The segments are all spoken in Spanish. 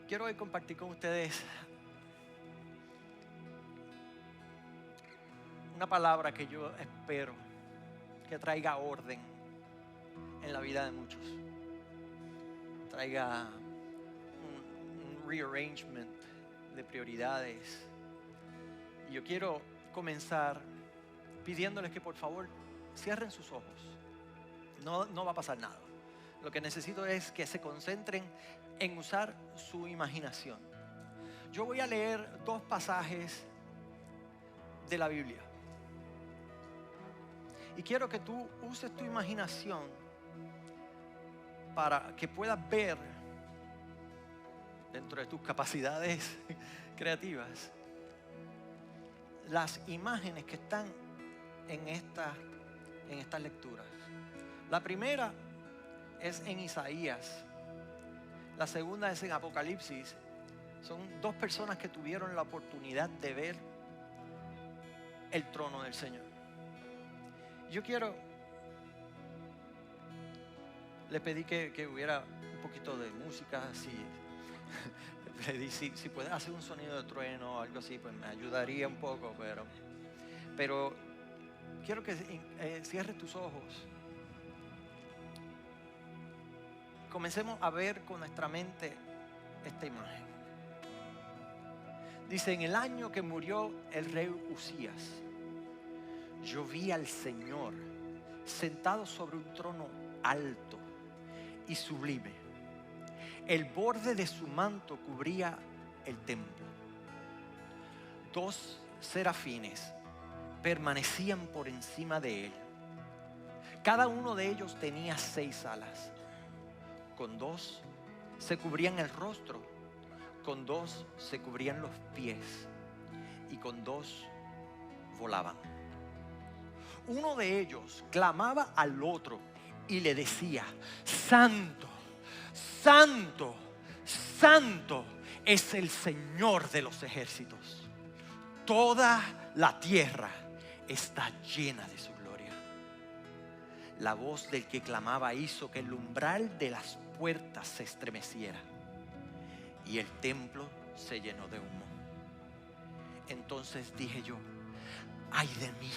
Quiero hoy compartir con ustedes una palabra que yo espero que traiga orden en la vida de muchos. Traiga un rearrangement de prioridades. Y yo quiero comenzar pidiéndoles que por favor cierren sus ojos. No va a pasar nada. Lo que necesito es que se concentren en usar su imaginación. Yo voy a leer 2 pasajes de la Biblia. Y quiero que tú uses tu imaginación para que puedas ver dentro de tus capacidades creativas las imágenes que están en estas lecturas. La primera es en Isaías. La segunda es en Apocalipsis. Son 2 personas que tuvieron la oportunidad de ver el trono del Señor. Yo le pedí que hubiera un poquito de música. Le pedí si puedes hacer un sonido de trueno o algo así, pues me ayudaría un poco. Pero quiero que cierres tus ojos. Comencemos a ver con nuestra mente esta imagen. Dice: en el año que murió el rey Usías, yo vi al Señor sentado sobre un trono alto y sublime. El borde de su manto cubría el templo. 2 serafines permanecían por encima de él. Cada uno de ellos tenía 6 alas. Con 2 se cubrían el rostro, con 2 se cubrían los pies y con 2 volaban. Uno de ellos clamaba al otro y le decía: Santo, Santo, Santo es el Señor de los ejércitos. Toda la tierra está llena de su gloria. La voz del que clamaba hizo que el umbral de las puertas se estremeciera y el templo se llenó de humo. Entonces dije yo: ay de mí,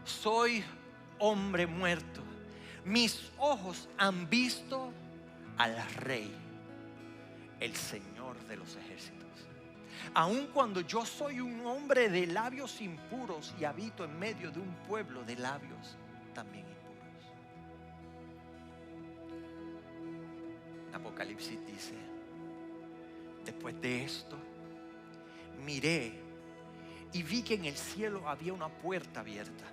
soy hombre muerto. Mis ojos han visto al Rey, el Señor de los ejércitos. Aun cuando yo soy un hombre de labios impuros y habito en medio de un pueblo de labios también impuros. Apocalipsis dice: después de esto miré y vi que en el cielo había una puerta abierta.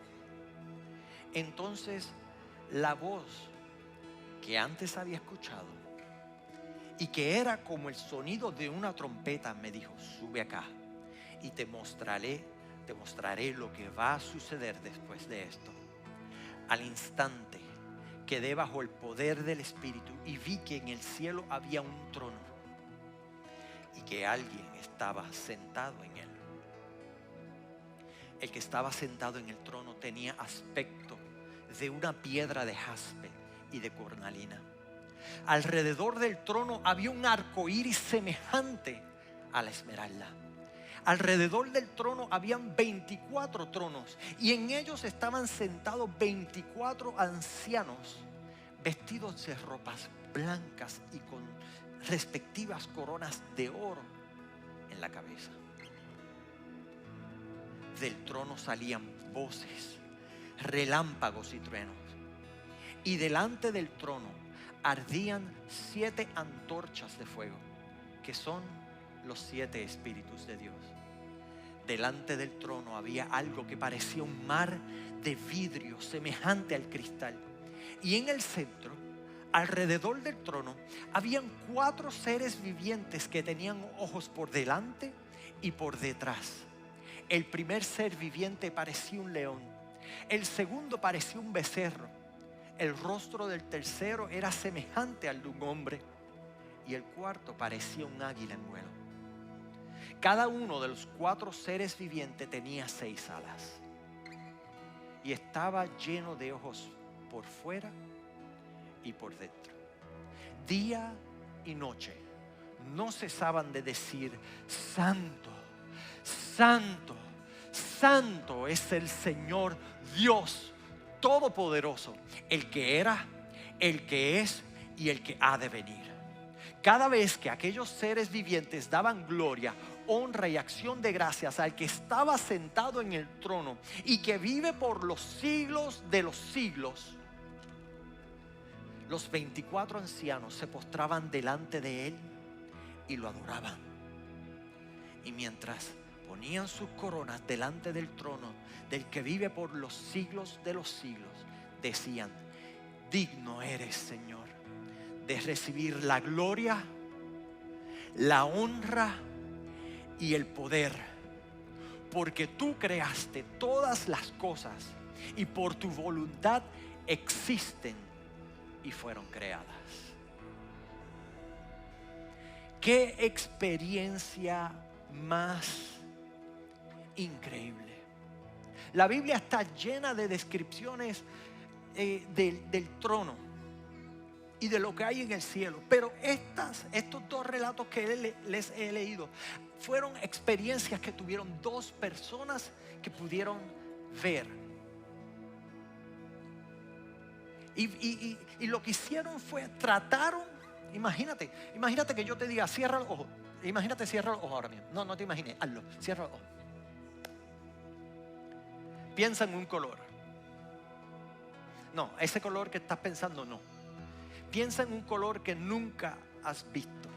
Entonces la voz que antes había escuchado y que era como el sonido de una trompeta me dijo: sube acá y te mostraré lo que va a suceder después de esto. Al instante quedé bajo el poder del Espíritu y vi que en el cielo había un trono y que alguien estaba sentado en él. El que estaba sentado en el trono tenía aspecto de una piedra de jaspe y de cornalina. Alrededor del trono había un arco iris semejante a la esmeralda. Alrededor del trono habían 24 tronos y en ellos estaban sentados 24 ancianos vestidos de ropas blancas y con respectivas coronas de oro en la cabeza. Del trono salían voces, relámpagos y truenos, y delante del trono ardían 7 antorchas de fuego, que son los 7 espíritus de Dios. Delante del trono había algo que parecía un mar de vidrio semejante al cristal, y en el centro, alrededor del trono, habían 4 seres vivientes que tenían ojos por delante y por detrás. El primer ser viviente parecía un león, el segundo parecía un becerro, el rostro del tercero era semejante al de un hombre y el cuarto parecía un águila en vuelo. Cada uno de los 4 seres vivientes tenía 6 alas y estaba lleno de ojos por fuera y por dentro. Día y noche no cesaban de decir: santo, santo, santo es el Señor Dios Todopoderoso, el que era, el que es y el que ha de venir. Cada vez que aquellos seres vivientes daban gloria, honra y acción de gracias al que estaba sentado en el trono y que vive por los siglos de los siglos, los 24 ancianos se postraban delante de él y lo adoraban. Y mientras ponían sus coronas delante del trono del que vive por los siglos de los siglos, decían: digno eres, Señor, de recibir la gloria, la honra y el poder, porque tú creaste todas las cosas y por tu voluntad existen y fueron creadas. Qué experiencia más increíble. La Biblia está llena de descripciones del trono y de lo que hay en el cielo, pero estos dos relatos que les he leído fueron experiencias que tuvieron dos personas que pudieron ver. Y lo que hicieron fue, trataron, imagínate que yo te diga: cierra los ojos. Imagínate, cierra los ojos ahora mismo. No te imagines, hazlo, cierra los ojos. Piensa en un color. No, ese color que estás pensando no. Piensa en un color que nunca has visto.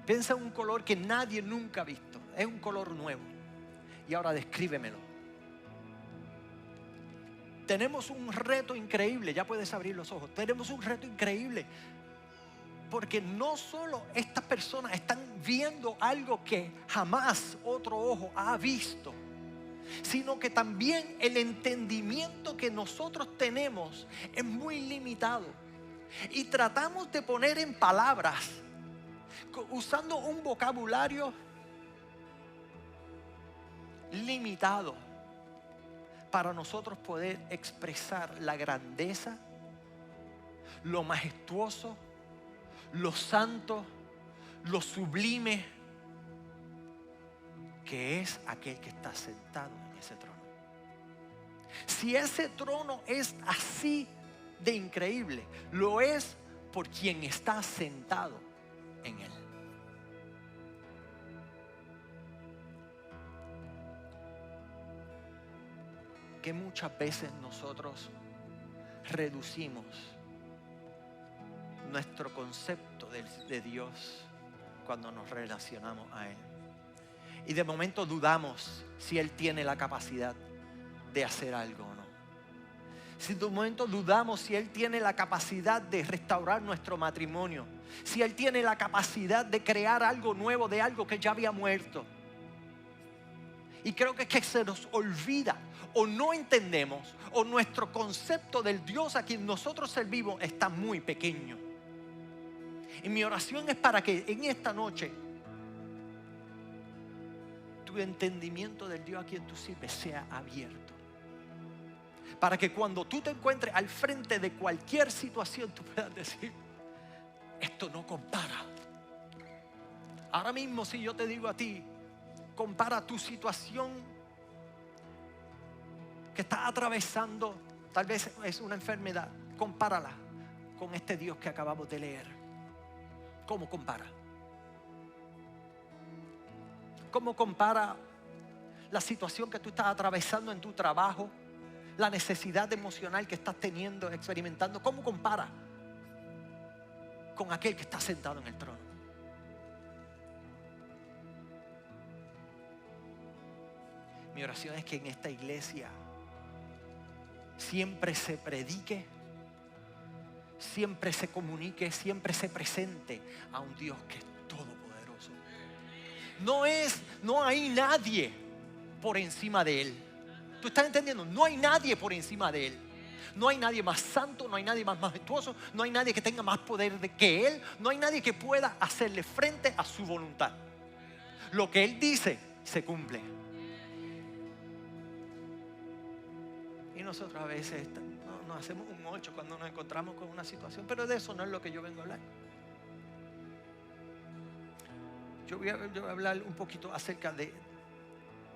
Piensa en un color que nadie nunca ha visto. Es un color nuevo. Y ahora descríbemelo. Tenemos un reto increíble. Ya puedes abrir los ojos. Tenemos un reto increíble. Porque no solo estas personas están viendo algo que jamás otro ojo ha visto, sino que también el entendimiento que nosotros tenemos es muy limitado. Y tratamos de poner en palabras, usando un vocabulario limitado, para nosotros poder expresar la grandeza, lo majestuoso, lo santo, lo sublime que es aquel que está sentado en ese trono. Si ese trono es así de increíble, lo es por quien está sentado en él. Que muchas veces nosotros reducimos nuestro concepto de Dios cuando nos relacionamos a Él. Y de momento dudamos si Él tiene la capacidad de hacer algo o no. Si de momento dudamos si Él tiene la capacidad de restaurar nuestro matrimonio. Si Él tiene la capacidad de crear algo nuevo de algo que ya había muerto. Y creo que es que se nos olvida o no entendemos, o nuestro concepto del Dios a quien nosotros servimos está muy pequeño. Y mi oración es para que en esta noche tu entendimiento del Dios a quien tú sirves sea abierto. Para que cuando tú te encuentres al frente de cualquier situación, tú puedas decir: esto no compara. Ahora mismo, si yo te digo a ti, compara tu situación que estás atravesando, tal vez es una enfermedad, compárala con este Dios que acabamos de leer. ¿Cómo compara? ¿Cómo compara la situación que tú estás atravesando en tu trabajo? La necesidad emocional que estás teniendo, experimentando. ¿Cómo compara con aquel que está sentado en el trono? Mi oración es que en esta iglesia siempre se predique, siempre se comunique, siempre se presente a un Dios que es todopoderoso. No hay nadie por encima de Él. ¿Tú estás entendiendo? No hay nadie por encima de Él. No hay nadie más santo, no hay nadie más majestuoso, no hay nadie que tenga más poder que Él, no hay nadie que pueda hacerle frente a su voluntad. Lo que Él dice se cumple. Y nosotros a veces nos hacemos un 8 cuando nos encontramos con una situación, pero de eso no es lo que yo vengo a hablar. yo voy a hablar un poquito acerca de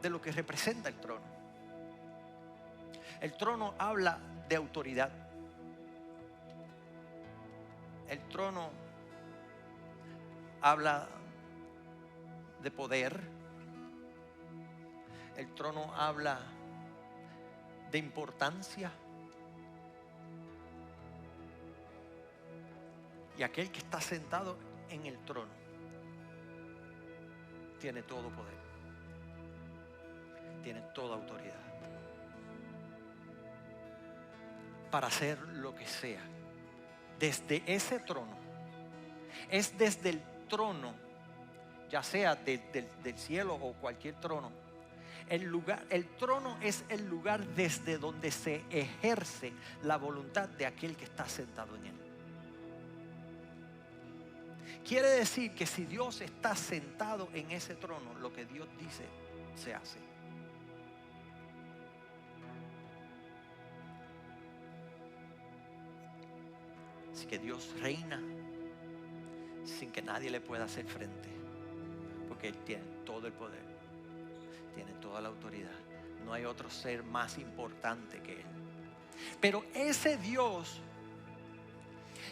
lo que representa el trono. El trono habla de autoridad. El trono habla de poder. El trono habla de importancia. Y aquel que está sentado en el trono tiene todo poder, tiene toda autoridad para hacer lo que sea. Desde ese trono, es desde el trono, ya sea del cielo o cualquier trono, el trono es el lugar desde donde se ejerce la voluntad de aquel que está sentado en él. Quiere decir que si Dios está sentado en ese trono, lo que Dios dice se hace. Así que Dios reina sin que nadie le pueda hacer frente, porque Él tiene todo el poder, tiene toda la autoridad. No hay otro ser más importante que Él. Pero ese Dios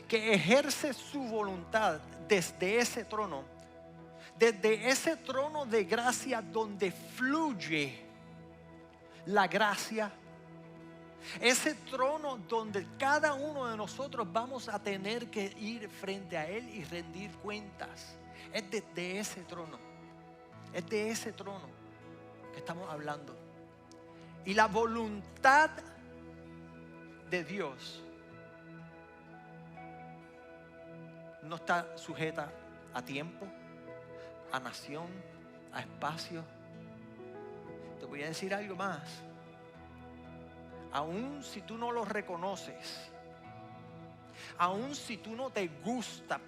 que ejerce su voluntad desde ese trono de gracia donde fluye la gracia, ese trono donde cada uno de nosotros vamos a tener que ir frente a Él y rendir cuentas, es de ese trono, es de ese trono que estamos hablando. Y la voluntad de Dios no está sujeta a tiempo, a nación, a espacio. Te voy a decir algo más. Aún si tú no lo reconoces, aún si tú no te gusta,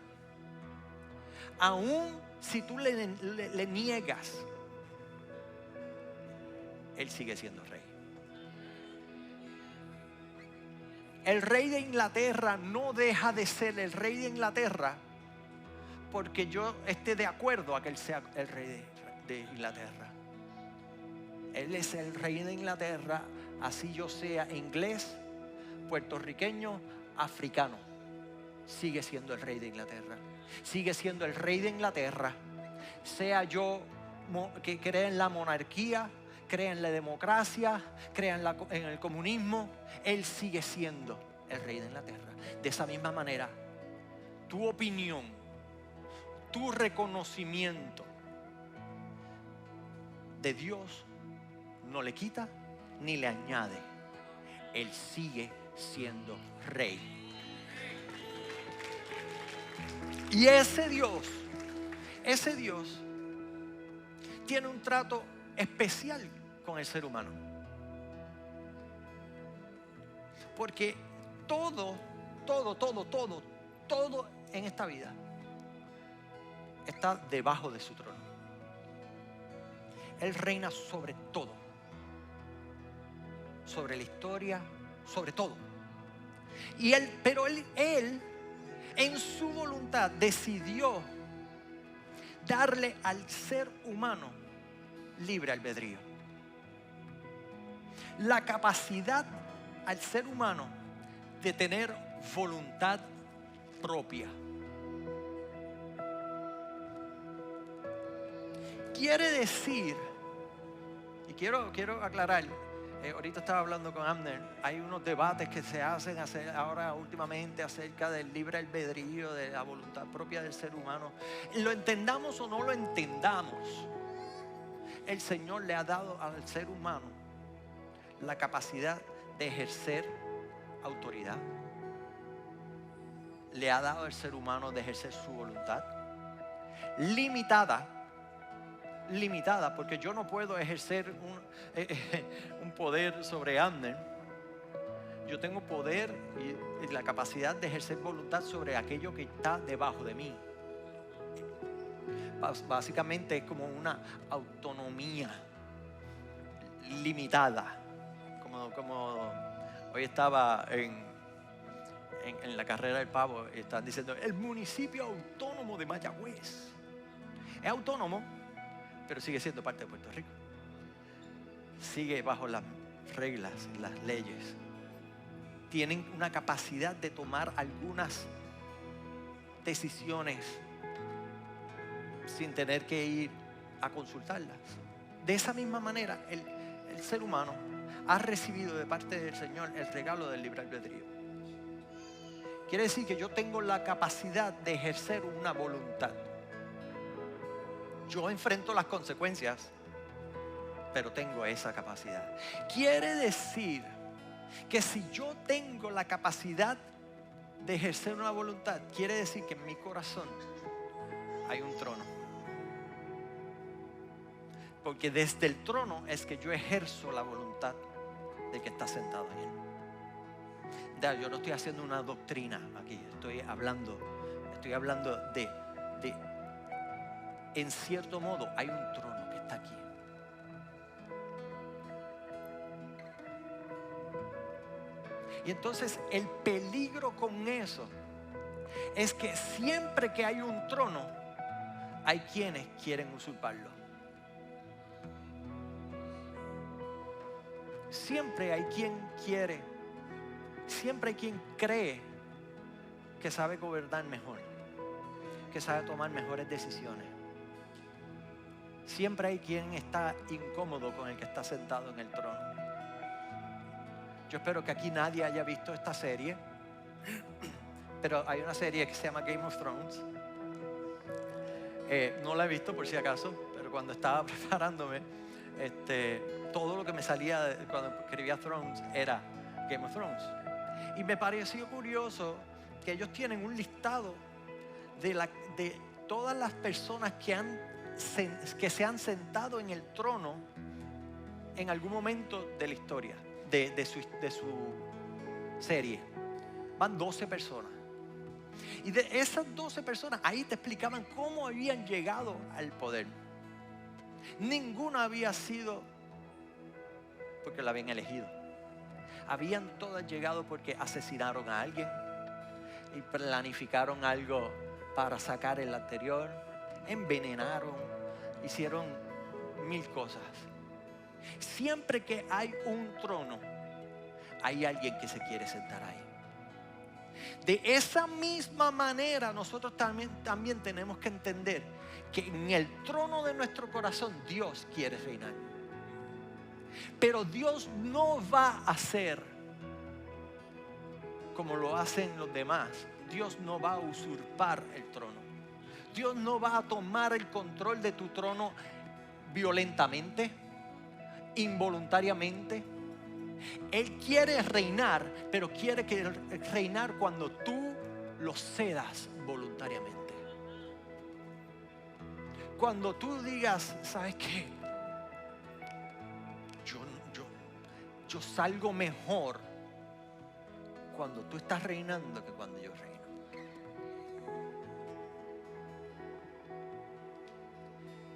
aún si tú le niegas, Él sigue siendo rey. El rey de Inglaterra no deja de ser el rey de Inglaterra porque yo esté de acuerdo a que Él sea el rey de Inglaterra. Él es el rey de Inglaterra, así yo sea inglés, puertorriqueño, africano. Sigue siendo el rey de Inglaterra. Sigue siendo el rey de Inglaterra. Sea yo que crea en la monarquía, crea en la democracia, crea en el comunismo, Él sigue siendo el rey de Inglaterra. De esa misma manera, tu opinión, tu reconocimiento de Dios no le quita ni le añade. Él sigue siendo rey. Y ese Dios tiene un trato especial con el ser humano. Porque todo en esta vida está debajo de su trono. Él reina sobre todo. Sobre la historia, sobre todo. Pero él en su voluntad decidió darle al ser humano libre albedrío. La capacidad al ser humano de tener voluntad propia. Quiere decir, y quiero aclarar, ahorita estaba hablando con Abner, hay unos debates que se hacen ahora últimamente acerca del libre albedrío, de la voluntad propia del ser humano. Lo entendamos o no lo entendamos, el Señor le ha dado al ser humano la capacidad de ejercer autoridad. Le ha dado al ser humano de ejercer su voluntad limitada, porque yo no puedo ejercer un poder sobre Abner. Yo tengo poder y la capacidad de ejercer voluntad sobre aquello que está debajo de mí. Básicamente es como una autonomía limitada. Como hoy estaba en la carrera del pavo, están diciendo el municipio autónomo de Mayagüez. Es autónomo, pero sigue siendo parte de Puerto Rico. Sigue bajo las reglas, las leyes. Tienen una capacidad de tomar algunas decisiones sin tener que ir a consultarlas. De esa misma manera, el ser humano ha recibido de parte del Señor el regalo del libre albedrío. Quiere decir que yo tengo la capacidad de ejercer una voluntad. Yo enfrento las consecuencias, pero tengo esa capacidad. Quiere decir que si yo tengo la capacidad de ejercer una voluntad, quiere decir que en mi corazón hay un trono. Porque desde el trono es que yo ejerzo la voluntad de que está sentado en él. Yo no estoy haciendo una doctrina aquí, estoy hablando de en cierto modo hay un trono que está aquí. Y entonces el peligro con eso es que siempre que hay un trono, hay quienes quieren usurparlo. Siempre hay quien quiere, siempre hay quien cree que sabe gobernar mejor, que sabe tomar mejores decisiones. Siempre hay quien está incómodo con el que está sentado en el trono. Yo espero que aquí nadie haya visto esta serie, pero hay una serie que se llama Game of Thrones. No la he visto por si acaso, pero cuando estaba preparándome, todo lo que me salía cuando escribía Thrones era Game of Thrones. Y me pareció curioso que ellos tienen un listado de todas las personas que se han sentado en el trono en algún momento de la historia, de su serie. Van 12 personas. Y de esas 12 personas, ahí te explicaban cómo habían llegado al poder. Ninguna había sido porque la habían elegido. Habían todas llegado porque asesinaron a alguien y planificaron algo para sacar el anterior, envenenaron, hicieron 1000 cosas. Siempre que hay un trono, hay alguien que se quiere sentar ahí. De esa misma manera, nosotros también tenemos que entender que en el trono de nuestro corazón Dios quiere reinar. Pero Dios no va a hacer como lo hacen los demás. Dios no va a usurpar el trono. Dios no va a tomar el control de tu trono violentamente, involuntariamente. Él quiere reinar, pero quiere reinar cuando tú lo cedas voluntariamente. Cuando tú digas, ¿sabes qué? Yo salgo mejor cuando tú estás reinando que cuando yo reino.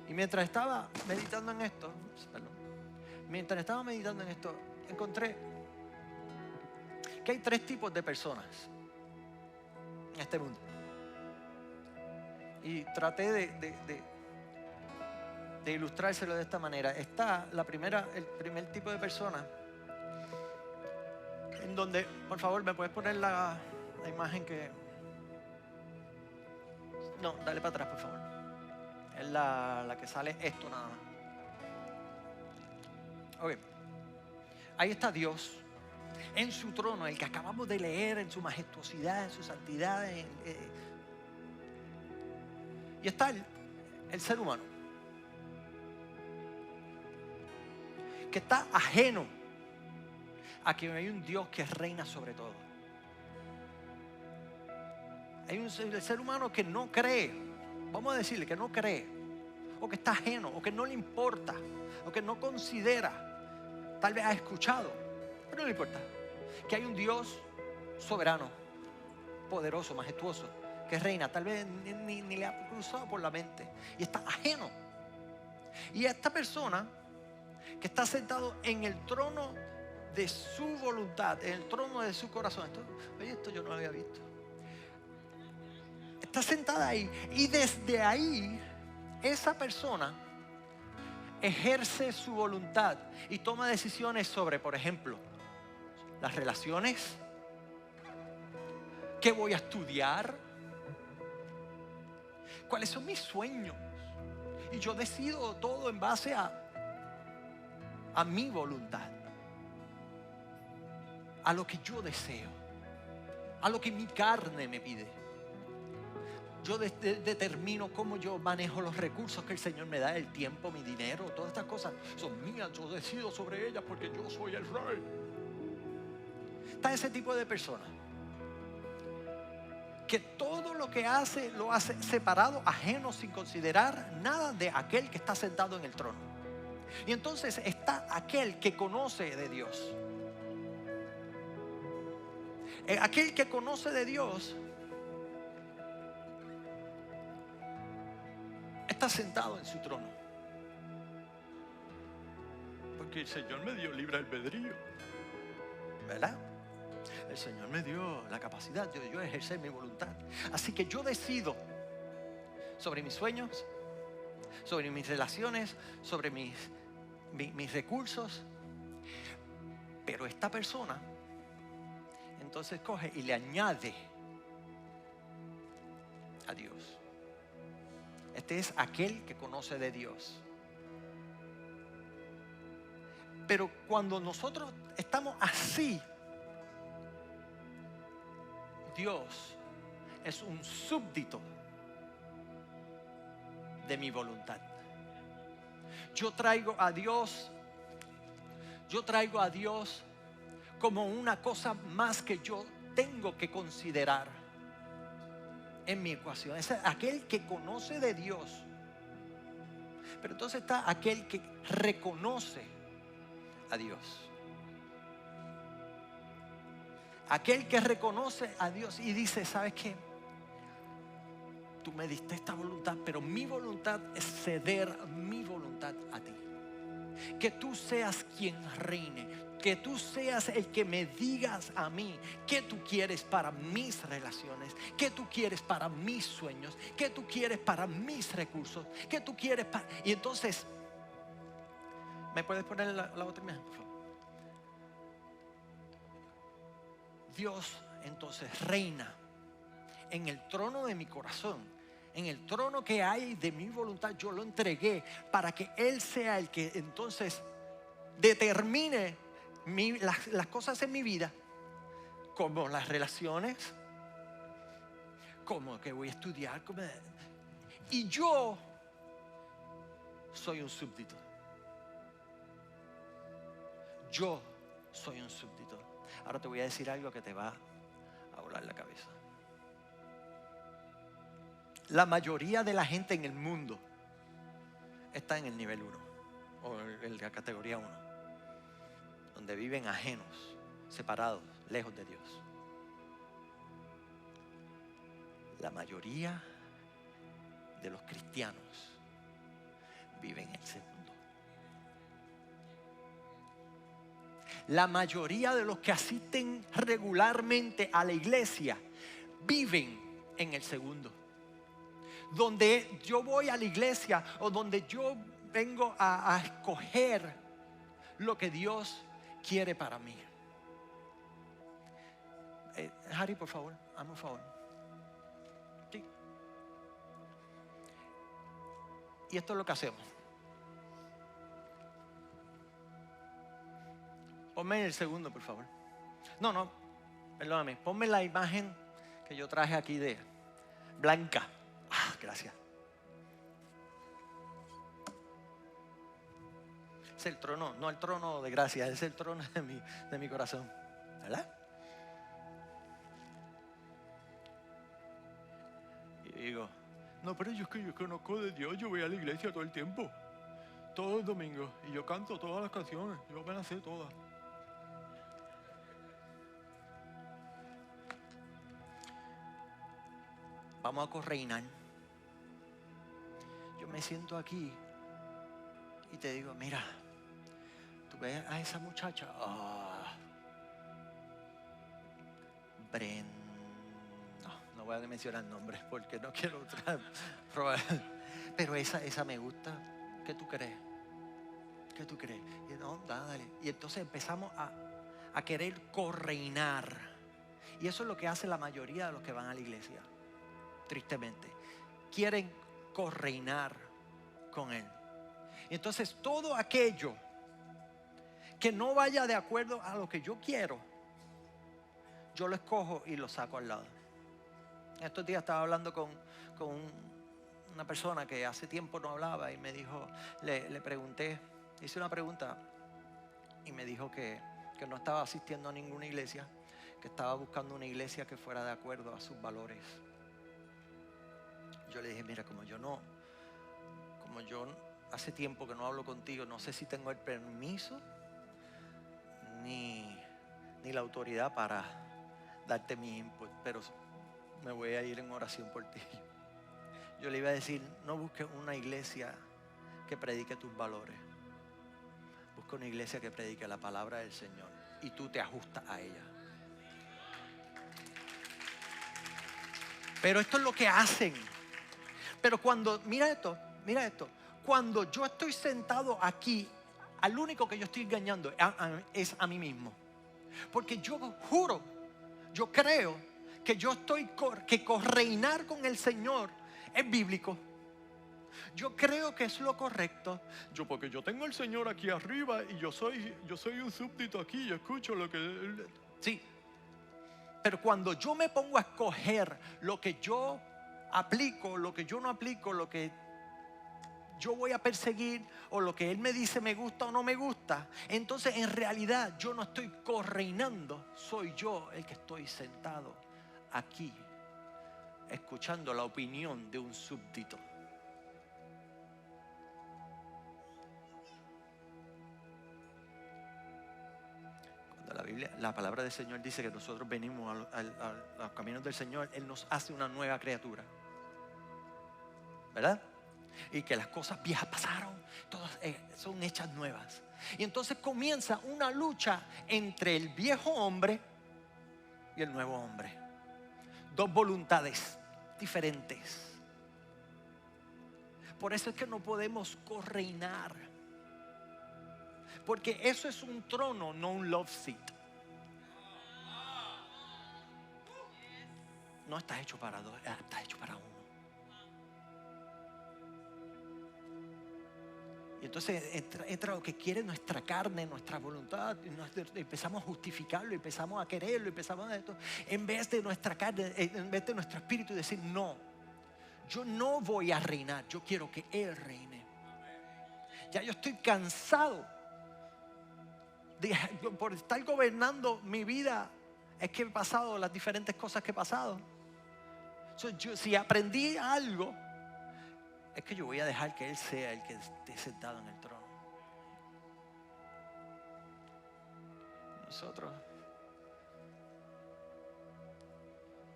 Y mientras estaba meditando en esto, encontré que hay 3 tipos de personas en este mundo. Y traté de ilustrárselo de esta manera. Está el primer tipo de persona, en donde, por favor, ¿me puedes poner la imagen que... No, dale para atrás, por favor. Es la que sale esto nada más. Ok. Ahí está Dios en su trono, el que acabamos de leer, en su majestuosidad, en su santidad. Y está el ser humano, que está ajeno a que hay un Dios que reina sobre todo. Hay el ser humano que no cree, vamos a decirle que no cree, o que está ajeno, o que no le importa, o que no considera, tal vez ha escuchado, pero no le importa, que hay un Dios soberano, poderoso, majestuoso, que reina, tal vez ni le ha cruzado por la mente, y está ajeno. Y esta persona que está sentado en el trono de su voluntad, en el trono de su corazón, esto yo no lo había visto. Está sentada ahí, y desde ahí esa persona ejerce su voluntad y toma decisiones sobre, por ejemplo, las relaciones, qué voy a estudiar, cuáles son mis sueños. Y yo decido todo en base a mi voluntad, a lo que yo deseo, a lo que mi carne me pide. Yo determino cómo yo manejo los recursos que el Señor me da, el tiempo, mi dinero, todas estas cosas son mías. Yo decido sobre ellas porque yo soy el rey. Está ese tipo de persona que todo lo que hace, lo hace separado, ajeno, sin considerar nada de aquel que está sentado en el trono. Y entonces está aquel que conoce de Dios. Aquel que conoce de Dios está sentado en su trono, porque el Señor me dio libre albedrío, ¿verdad? El Señor me dio la capacidad de yo ejercer mi voluntad. Así que yo decido sobre mis sueños, sobre mis relaciones, sobre mis recursos. Pero esta persona entonces coge y le añade a Dios. Este es aquel que conoce de Dios. Pero cuando nosotros estamos así, Dios es un súbdito de mi voluntad. Yo traigo a Dios como una cosa más que yo tengo que considerar en mi ecuación. Es aquel que conoce de Dios. Pero entonces está aquel que reconoce a Dios. Aquel que reconoce a Dios y dice, ¿sabes qué? Tú me diste esta voluntad, pero mi voluntad es ceder mi voluntad a ti. Que tú seas quien reine, que tú seas el que me digas a mí qué tú quieres para mis relaciones, qué tú quieres para mis sueños, qué tú quieres para mis recursos, qué tú quieres para... Y entonces, ¿me puedes poner la otra imagen, por favor? Dios entonces reina en el trono de mi corazón, en el trono que hay de mi voluntad. Yo lo entregué para que Él sea el que entonces determine las cosas en mi vida, como las relaciones, como que voy a estudiar, y yo soy un súbdito. Yo soy un súbdito. Ahora te voy a decir algo que te va a volar la cabeza. La mayoría de la gente en el mundo está en el nivel 1 o en la categoría 1, donde viven ajenos, separados, lejos de Dios. La mayoría de los cristianos viven en el segundo. La mayoría de los que asisten regularmente a la iglesia viven en el segundo. Donde yo voy a la iglesia o donde yo vengo a escoger lo que Dios quiere para mí. Harry, por favor, hazme un favor. Sí. Y esto es lo que hacemos. Ponme el segundo, por favor. No, perdóname. Ponme la imagen que yo traje aquí de Blanca. Gracias. Es el trono, no el trono de gracia, es el trono de mi corazón, ¿verdad? Y digo, no, pero yo conozco de Dios, yo voy a la iglesia todo el tiempo, todos los domingos, y yo canto todas las canciones, yo me las sé todas. Vamos a correinar. Yo me siento aquí y te digo, mira, tú ves a esa muchacha, no voy a mencionar nombres porque no quiero probar. pero esa me gusta. ¿Qué tú crees? ¿Qué tú crees? Y no, dale. Y entonces empezamos a querer correinar. Y eso es lo que hace la mayoría de los que van a la iglesia, tristemente. Quieren correinar con Él. Y entonces todo aquello que no vaya de acuerdo a lo que yo quiero, yo lo escojo y lo saco al lado. Estos días estaba hablando con una persona que hace tiempo no hablaba y me dijo, le pregunté, hice una pregunta y me dijo que no estaba asistiendo a ninguna iglesia, que estaba buscando una iglesia que fuera de acuerdo a sus valores. Yo le dije, mira, como yo hace tiempo que no hablo contigo, no sé si tengo el permiso ni la autoridad para darte mi input, pero me voy a ir en oración por ti. Yo le iba a decir, no busques una iglesia que predique tus valores. Busca una iglesia que predique la palabra del Señor y tú te ajustas a ella. Pero esto es lo que hacen. Pero cuando, mira esto, cuando yo estoy sentado aquí, al único que yo estoy engañando es a mí mismo. Porque yo juro, yo creo que que correinar con el Señor es bíblico. Yo creo que es lo correcto. Porque yo tengo al Señor aquí arriba y yo soy un súbdito aquí y escucho lo que... Sí. Pero cuando yo me pongo a escoger lo que yo aplico, lo que yo no aplico, lo que yo voy a perseguir o lo que Él me dice me gusta o no me gusta, entonces en realidad yo no estoy correinando, soy yo el que estoy sentado aquí escuchando la opinión de un súbdito. La palabra del Señor dice que nosotros venimos a los caminos del Señor, Él nos hace una nueva criatura, ¿verdad? Y que las cosas viejas pasaron, todas son hechas nuevas. Y entonces comienza una lucha entre el viejo hombre y el nuevo hombre. Dos voluntades diferentes. Por eso es que no podemos correinar. Porque eso es un trono, no un love seat. No está hecho para dos, está hecho para uno. Y entonces entra lo que quiere nuestra carne, nuestra voluntad. Empezamos a justificarlo, empezamos a quererlo, empezamos a esto. En vez de nuestra carne, en vez de nuestro espíritu, decir no. Yo no voy a reinar, yo quiero que Él reine. Ya yo estoy cansado por estar gobernando mi vida. Es que he pasado las diferentes cosas que he pasado. Si aprendí algo, es que yo voy a dejar que Él sea el que esté sentado en el trono. Nosotros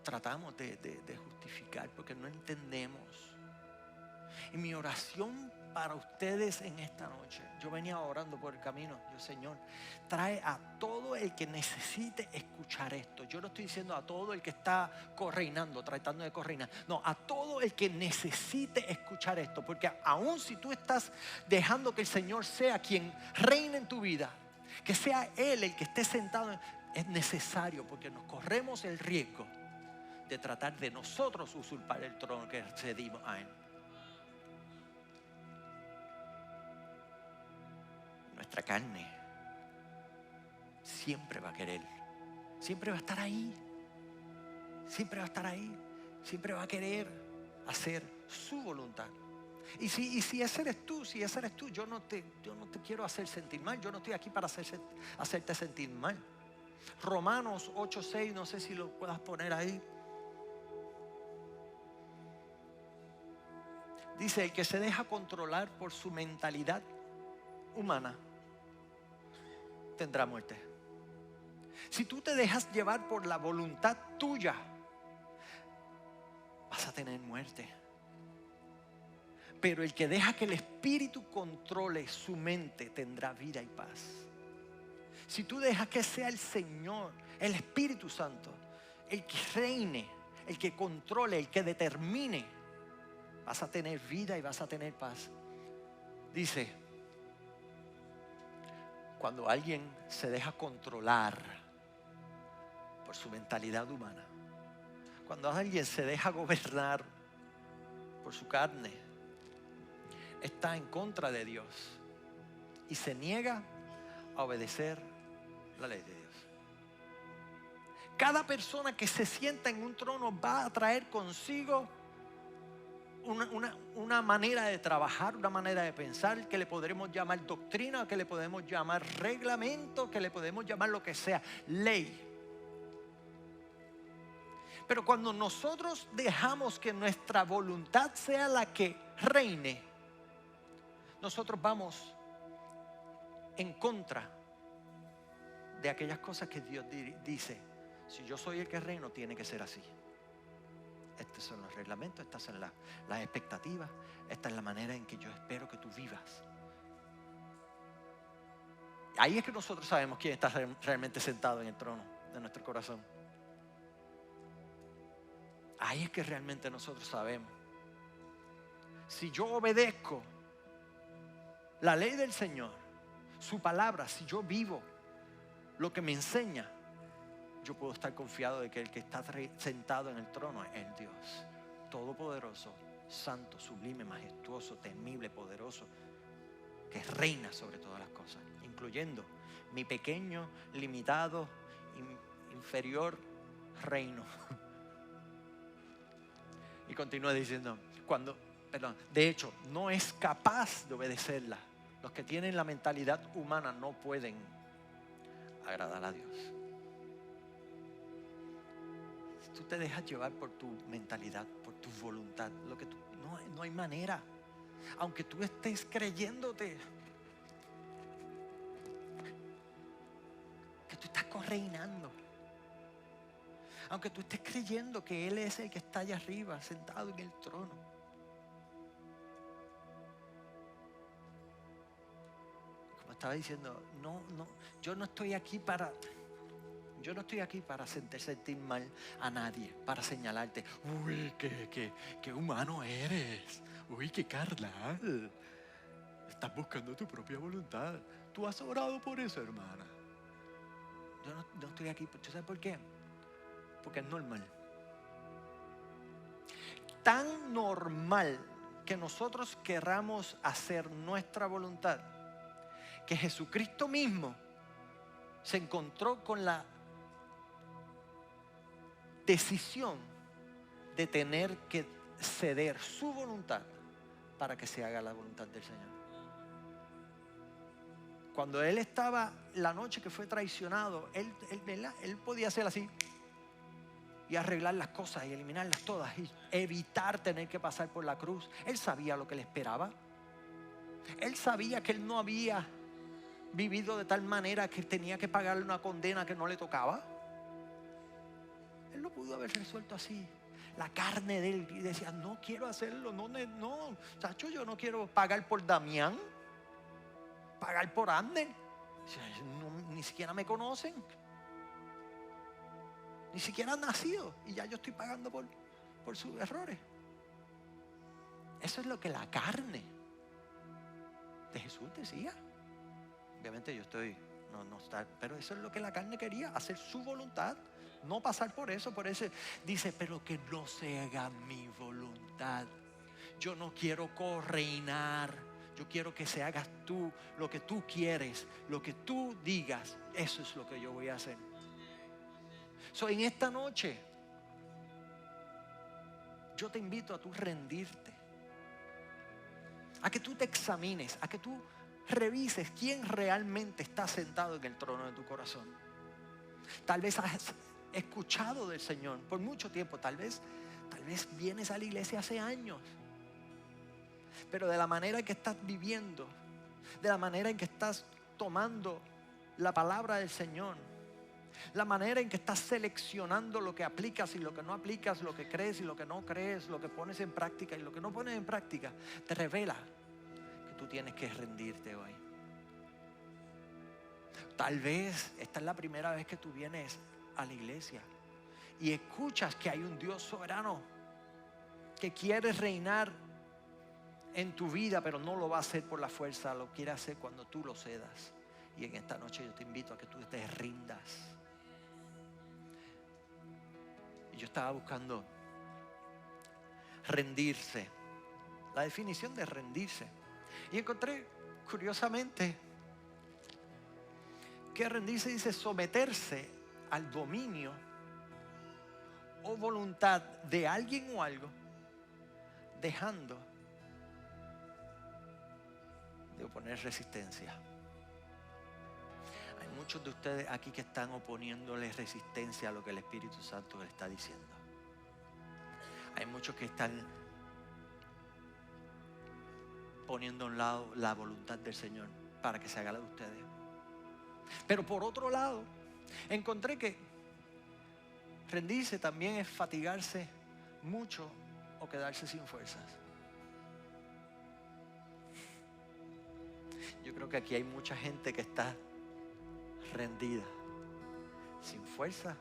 tratamos de justificar porque no entendemos. Y mi oración para ustedes en esta noche, yo venía orando por el camino, yo, Señor, trae a todo el que necesite escuchar esto. Yo no estoy diciendo a todo el que está correinando, tratando de correinar, no, a todo el que necesite escuchar esto, porque aun si tú estás dejando que el Señor sea quien reine en tu vida, que sea Él el que esté sentado, es necesario, porque nos corremos el riesgo de tratar de nosotros usurpar el trono que cedimos a Él. Nuestra carne siempre va a querer, siempre va a estar ahí, siempre va a estar ahí, siempre va a querer hacer su voluntad. Y si ese eres tú, yo no te quiero hacer sentir mal, yo no estoy aquí para hacerte sentir mal. Romanos 8:6, no sé si lo puedas poner ahí. Dice, el que se deja controlar por su mentalidad humana tendrá muerte. Si tú te dejas llevar por la voluntad tuya, vas a tener muerte. Pero el que deja que el Espíritu controle su mente tendrá vida y paz. Si tú dejas que sea el Señor, el Espíritu Santo, el que reine, el que controle, el que determine, Vas a tener vida y vas a tener paz. Dice, cuando alguien se deja controlar por su mentalidad humana, cuando alguien se deja gobernar por su carne, está en contra de Dios y se niega a obedecer la ley de Dios. Cada persona que se sienta en un trono va a traer consigo una manera de trabajar, una manera de pensar que le podremos llamar doctrina, que le podemos llamar reglamento, que le podemos llamar lo que sea, ley. Pero cuando nosotros dejamos que nuestra voluntad sea la que reine, nosotros vamos en contra de aquellas cosas que Dios dice. Si yo soy el que reino, tiene que ser así. Estos son los reglamentos, estas son las expectativas, esta es la manera en que yo espero que tú vivas. Ahí es que nosotros sabemos quién está realmente sentado en el trono de nuestro corazón. Ahí es que realmente nosotros sabemos. Si yo obedezco la ley del Señor, su palabra, si yo vivo lo que me enseña, yo puedo estar confiado de que el que está sentado en el trono es el Dios todopoderoso, santo, sublime, majestuoso, temible, poderoso, que reina sobre todas las cosas, incluyendo mi pequeño, limitado, inferior reino. Y continúa diciendo, de hecho, no es capaz de obedecerla. Los que tienen la mentalidad humana no pueden agradar a Dios. Si tú te dejas llevar por tu mentalidad, por tu voluntad, no hay manera. Aunque tú estés creyéndote que tú estás reinando, aunque tú estés creyendo que Él es el que está allá arriba, sentado en el trono, como estaba diciendo, yo no estoy aquí para hacer sentir mal a nadie, para señalarte. Uy, qué humano eres. Uy, qué carnal. Estás buscando tu propia voluntad. Tú has orado por eso, hermana. Yo no estoy aquí. ¿Tú sabes por qué? Porque es normal. Tan normal que nosotros querramos hacer nuestra voluntad, que Jesucristo mismo se encontró con la decisión de tener que ceder su voluntad para que se haga la voluntad del Señor. Cuando Él estaba, la noche que fue traicionado, Él podía hacer así y arreglar las cosas y eliminarlas todas y evitar tener que pasar por la cruz. Él sabía lo que le esperaba. Él sabía que Él no había vivido de tal manera que tenía que pagarle una condena que no le tocaba. Él no pudo haber resuelto así. La carne de él decía, no quiero hacerlo, no, chacho, yo no quiero pagar por Damián, pagar por Ander. Ni siquiera me conocen, ni siquiera han nacido y ya yo estoy pagando por sus errores. Eso es lo que la carne de Jesús decía. Obviamente yo estoy, no está, pero eso es lo que la carne quería, hacer su voluntad. No pasar por eso dice, pero que no se haga mi voluntad. Yo no quiero correinar. Yo quiero que se hagas tú, lo que tú quieres, lo que tú digas. Eso es lo que yo voy a hacer. En esta noche, yo te invito a tú rendirte, a que tú te examines, a que tú revises quién realmente está sentado en el trono de tu corazón. Tal vez has escuchado del Señor por mucho tiempo, tal vez vienes a la iglesia hace años, pero de la manera en que estás viviendo, de la manera en que estás tomando la palabra del Señor, la manera en que estás seleccionando lo que aplicas y lo que no aplicas, lo que crees y lo que no crees, lo que pones en práctica y lo que no pones en práctica, te revela que tú tienes que rendirte hoy. Tal vez esta es la primera vez que tú vienes a la iglesia y escuchas que hay un Dios soberano que quiere reinar en tu vida, pero no lo va a hacer por la fuerza, lo quiere hacer cuando tú lo cedas. Y en esta noche yo te invito a que tú te rindas. Y yo estaba buscando rendirse, la definición de rendirse. Y encontré, curiosamente, que rendirse dice someterse al dominio o voluntad de alguien o algo, dejando de oponer resistencia. Hay muchos de ustedes aquí que están oponiéndole resistencia a lo que el Espíritu Santo les está diciendo. Hay muchos que están poniendo a un lado la voluntad del Señor para que se haga la de ustedes. Pero por otro lado, encontré que rendirse también es fatigarse mucho o quedarse sin fuerzas. Yo creo que aquí hay mucha gente que está rendida, sin fuerza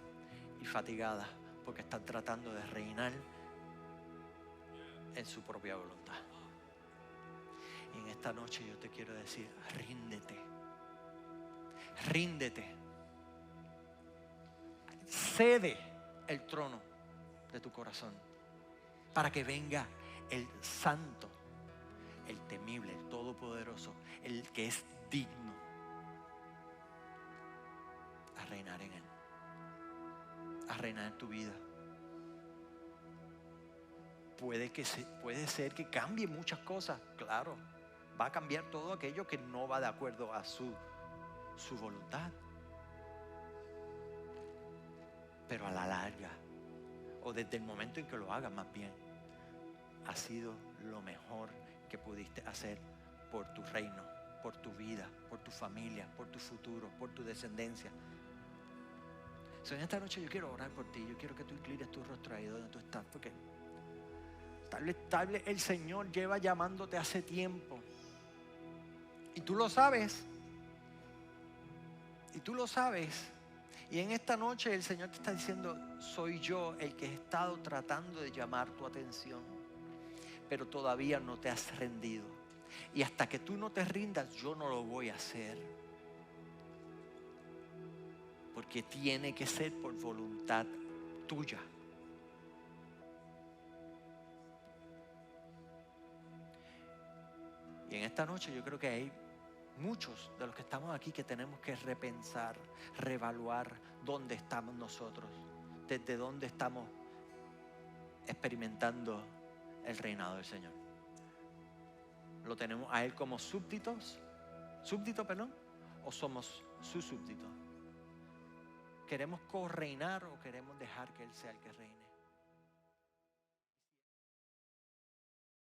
y fatigada, porque están tratando de reinar en su propia voluntad. Y en esta noche yo te quiero decir, ríndete. Ríndete. Cede el trono de tu corazón para que venga el santo, el temible, el todopoderoso, el que es digno a reinar en él, a reinar en tu vida. Puede ser que cambie muchas cosas, claro. Va a cambiar todo aquello que no va de acuerdo a su voluntad. Pero a la larga, o desde el momento en que lo hagas más bien, ha sido lo mejor que pudiste hacer por tu reino, por tu vida, por tu familia, por tu futuro, por tu descendencia. En esta noche yo quiero orar por ti. Yo quiero que tú inclines tu rostro ahí donde tú estás, porque tal vez el Señor lleva llamándote hace tiempo. Y tú lo sabes. Y tú lo sabes. Y en esta noche el Señor te está diciendo, soy yo el que he estado tratando de llamar tu atención, pero todavía no te has rendido. Y hasta que tú no te rindas, yo no lo voy a hacer. Porque tiene que ser por voluntad tuya. Y en esta noche yo creo que hay muchos de los que estamos aquí que tenemos que repensar, reevaluar dónde estamos nosotros, desde dónde estamos experimentando el reinado del Señor. ¿Lo tenemos a Él como súbdito, o somos sus súbditos? ¿Queremos correinar o queremos dejar que Él sea el que reine?